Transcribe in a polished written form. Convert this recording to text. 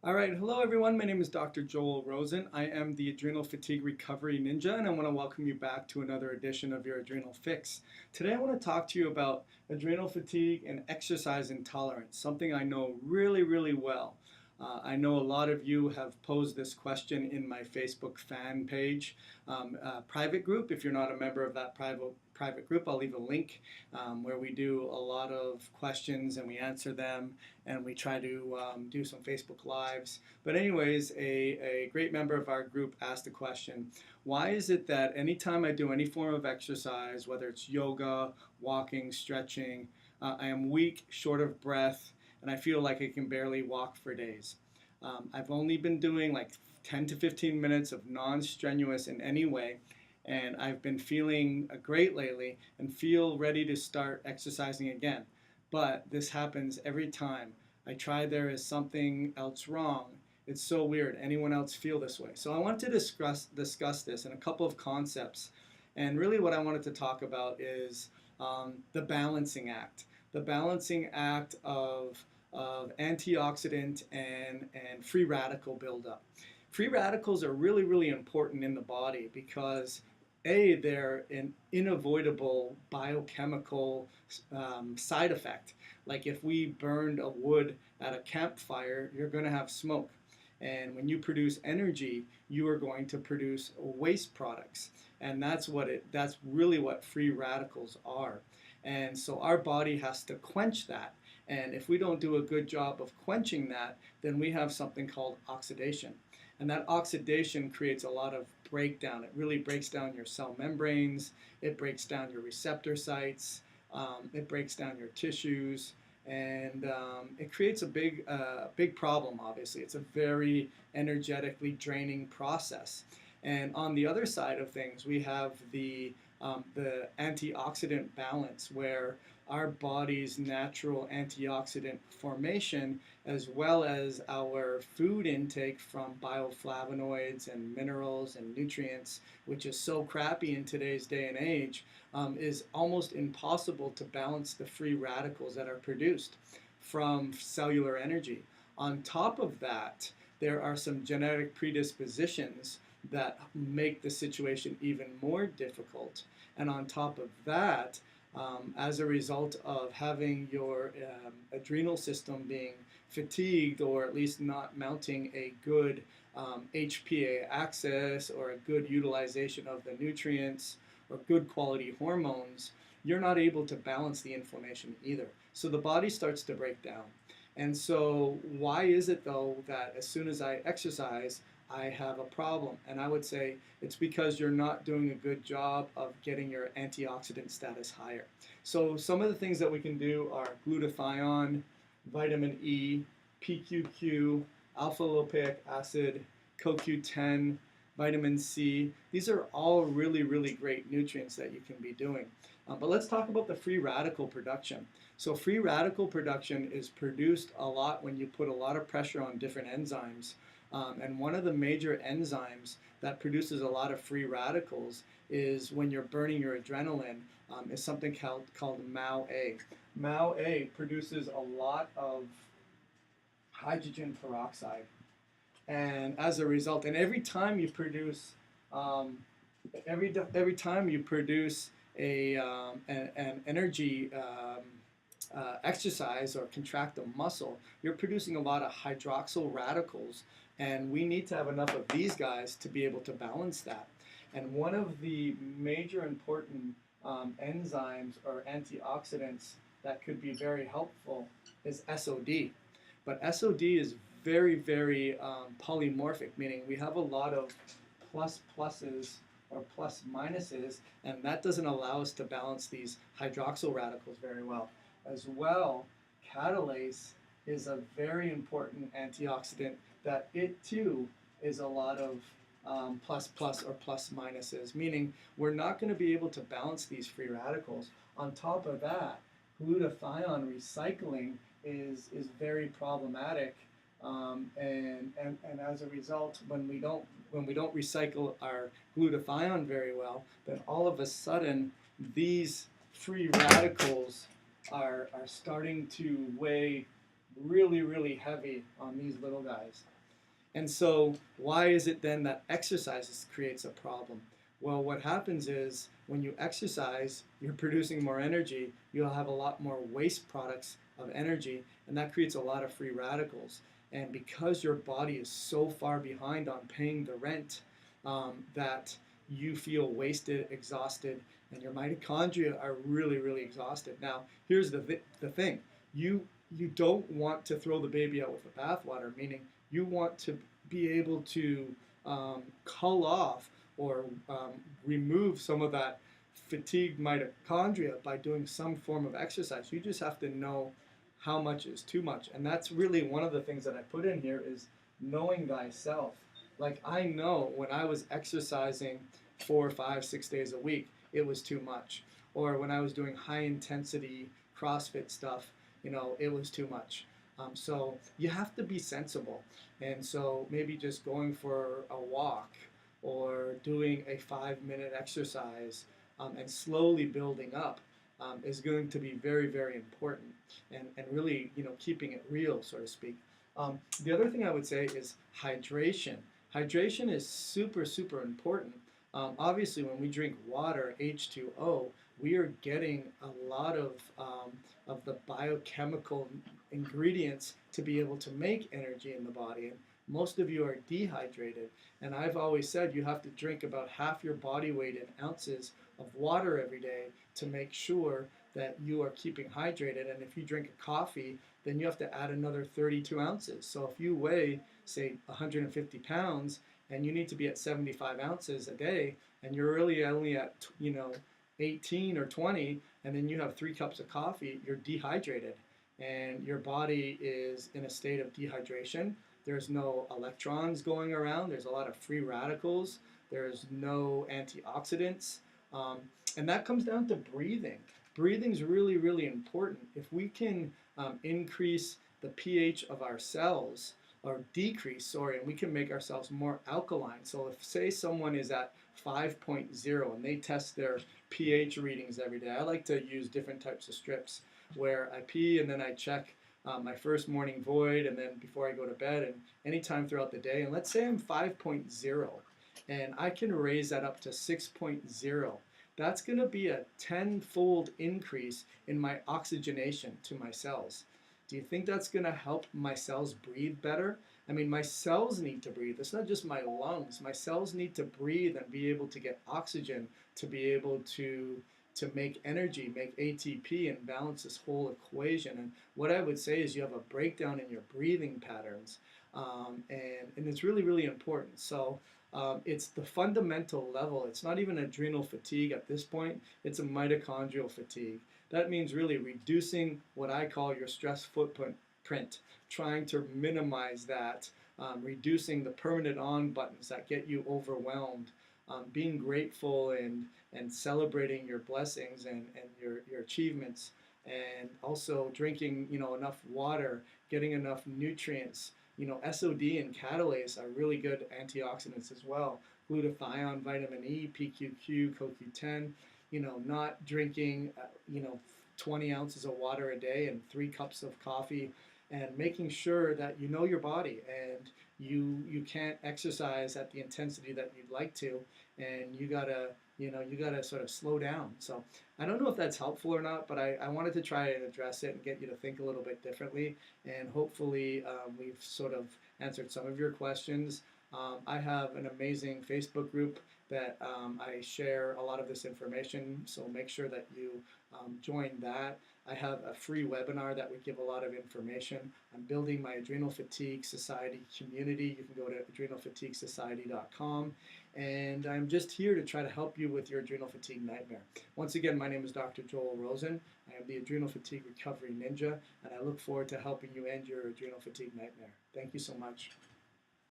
All right, hello everyone. My name is Dr. Joel Rosen. I am the Adrenal Fatigue Recovery Ninja, and I want to welcome you back to another edition of your Adrenal Fix. Today I want to talk to you about adrenal fatigue and exercise intolerance, something I know really well. I know a lot of you have posed this question in my Facebook fan page, private group. If you're not a member of that private group, I'll leave a link where we do a lot of questions and we answer them, and we try to do some Facebook Lives. But anyways, a great member of our group asked a question: why is it that anytime I do any form of exercise, whether it's yoga, walking, stretching, I am weak, short of breath, and I feel like I can barely walk for days? I've only been doing like 10 to 15 minutes of non-strenuous in any way, and I've been feeling great lately and feel ready to start exercising again. But this happens every time. I try, there is something else wrong. It's so weird. Anyone else feel this way? So I want to discuss this and a couple of concepts. And really what I wanted to talk about is the balancing act. The balancing act of antioxidant and free radical buildup. Free radicals are really important in the body because they're an unavoidable biochemical side effect. Like if we burned a wood at a campfire, you're going to have smoke. And when you produce energy, you are going to produce waste products. And that's really what free radicals are. And so our body has to quench that. And if we don't do a good job of quenching that, then we have something called oxidation. And that oxidation creates a lot of breakdown. It really breaks down your cell membranes, it breaks down your receptor sites, it breaks down your tissues, and it creates a big problem, obviously. It's a very energetically draining process. And on the other side of things, we have the antioxidant balance, where our body's natural antioxidant formation, as well as our food intake from bioflavonoids and minerals and nutrients, which is so crappy in today's day and age, is almost impossible to balance the free radicals that are produced from cellular energy. On top of that, there are some genetic predispositions that make the situation even more difficult. And on top of that, as a result of having your adrenal system being fatigued, or at least not mounting a good HPA axis or a good utilization of the nutrients or good quality hormones, you're not able to balance the inflammation either. So the body starts to break down. And so why is it though that as soon as I exercise, I have a problem? And I would say it's because you're not doing a good job of getting your antioxidant status higher. So some of the things that we can do are glutathione, vitamin E, PQQ, alpha lipoic acid, CoQ10, vitamin C. These are all really great nutrients that you can be doing. But let's talk about the free radical production. So free radical production is produced a lot when you put a lot of pressure on different enzymes. And one of the major enzymes that produces a lot of free radicals is when you're burning your adrenaline, is something called MAO-A. MAO-A produces a lot of hydrogen peroxide. And as a result, and every time you produce, every time you produce an energy exercise or contract a muscle, you're producing a lot of hydroxyl radicals, and we need to have enough of these guys to be able to balance that. And one of the major important enzymes or antioxidants that could be very helpful is SOD. But SOD is very polymorphic, meaning we have a lot of pluses or plus minuses, and that doesn't allow us to balance these hydroxyl radicals very well. As well, catalase is a very important antioxidant that it too is a lot of plus or plus minuses, meaning we're not going to be able to balance these free radicals. On top of that, glutathione recycling is very problematic, and as a result, when we don't recycle our glutathione very well, then all of a sudden these free radicals are starting to weigh really, really heavy on these little guys. And so, why is it then that exercise creates a problem? Well, what happens is when you exercise, you're producing more energy, you'll have a lot more waste products of energy, and that creates a lot of free radicals. And because your body is so far behind on paying the rent, that you feel wasted, exhausted, and your mitochondria are really, really exhausted. Now, here's the thing: you don't want to throw the baby out with the bathwater, meaning you want to be able to cull off or remove some of that fatigued mitochondria by doing some form of exercise. You just have to know how much is too much. And that's really one of the things that I put in here is knowing thyself. Like, I know when I was exercising 4, 5, 6 days a week, it was too much. Or when I was doing high intensity CrossFit stuff, it was too much. So you have to be sensible. And so maybe just going for a walk or doing a 5-minute exercise and slowly building up is going to be very, very important, and really, keeping it real, so to speak. The other thing I would say is hydration. Hydration is super, super important. Obviously, when we drink water, H2O, we are getting a lot of the biochemical ingredients to be able to make energy in the body. And most of you are dehydrated. And I've always said you have to drink about half your body weight in ounces of water every day to make sure that you are keeping hydrated. And if you drink a coffee, then you have to add another 32 ounces. So if you weigh, say, 150 pounds and you need to be at 75 ounces a day, and you're really only at 18 or 20, and then you have 3 cups of coffee, you're dehydrated, and your body is in a state of dehydration. There's no electrons going around. There's a lot of free radicals. There's no antioxidants. And that comes down to breathing. Breathing is really, really important. If we can increase the pH of our cells, or decrease, sorry, and we can make ourselves more alkaline. So if, say, someone is at 5.0 and they test their pH readings every day, I like to use different types of strips where I pee and then I check my first morning void, and then before I go to bed, and anytime throughout the day. And let's say I'm 5.0 and I can raise that up to 6.0. That's going to be a 10-fold increase in my oxygenation to my cells. Do you think that's going to help my cells breathe better? I mean, my cells need to breathe. It's not just my lungs. My cells need to breathe and be able to get oxygen to be able to make energy, make ATP, and balance this whole equation. And what I would say is you have a breakdown in your breathing patterns, and it's really, really important. So it's the fundamental level. It's not even adrenal fatigue at this point. It's a mitochondrial fatigue. That means really reducing what I call your stress footprint, trying to minimize that, reducing the permanent on buttons that get you overwhelmed, being grateful and celebrating your blessings and your achievements, and also drinking enough water, getting enough nutrients. SOD and catalase are really good antioxidants as well. Glutathione, vitamin E, PQQ, CoQ10. Not drinking 20 ounces of water a day and 3 cups of coffee, and making sure that you know your body and you can't exercise at the intensity that you'd like to, and you gotta sort of slow down. So I don't know if that's helpful or not, but I wanted to try and address it and get you to think a little bit differently, and hopefully we've sort of answered some of your questions. I have an amazing Facebook group that I share a lot of this information, so make sure that you join that. I have a free webinar that would give a lot of information. I'm building my Adrenal Fatigue Society community. You can go to adrenalfatiguesociety.com, and I'm just here to try to help you with your adrenal fatigue nightmare. Once again, my name is Dr. Joel Rosen. I am the Adrenal Fatigue Recovery Ninja, and I look forward to helping you end your adrenal fatigue nightmare. Thank you so much.